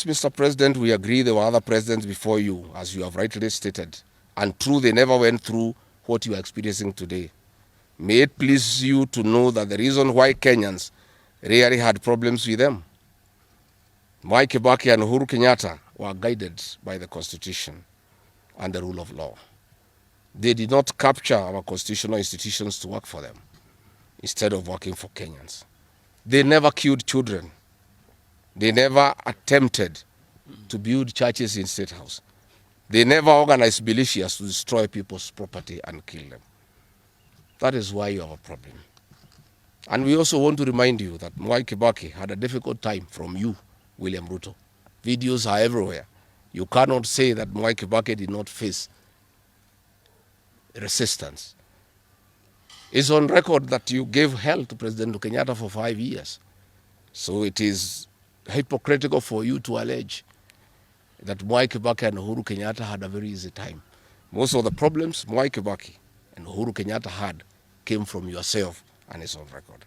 yes, Mr. President, we agree there were other presidents before you, as you have rightly stated. And true, they never went through what you are experiencing today. May it please you to know that the reason why Kenyans really had problems with them, Mwai, Kibaki and Uhuru Kenyatta were guided by the Constitution and the rule of law. They did not capture our constitutional institutions to work for them instead of working for Kenyans. They never killed children. They never attempted to build churches in State House. They never organized militias to destroy people's property and kill them. That is why you have a problem. And we also want to remind you that Mwai Kibaki had a difficult time from you, William Ruto. Videos are everywhere. You cannot say that Mwai Kibaki did not face resistance. It's on record that you gave hell to President Kenyatta for 5 years. So it is hypocritical for you to allege that Mwai Kibaki and Uhuru Kenyatta had a very easy time. Most of the problems Mwai Kibaki and Uhuru Kenyatta had came from yourself, and it's on record.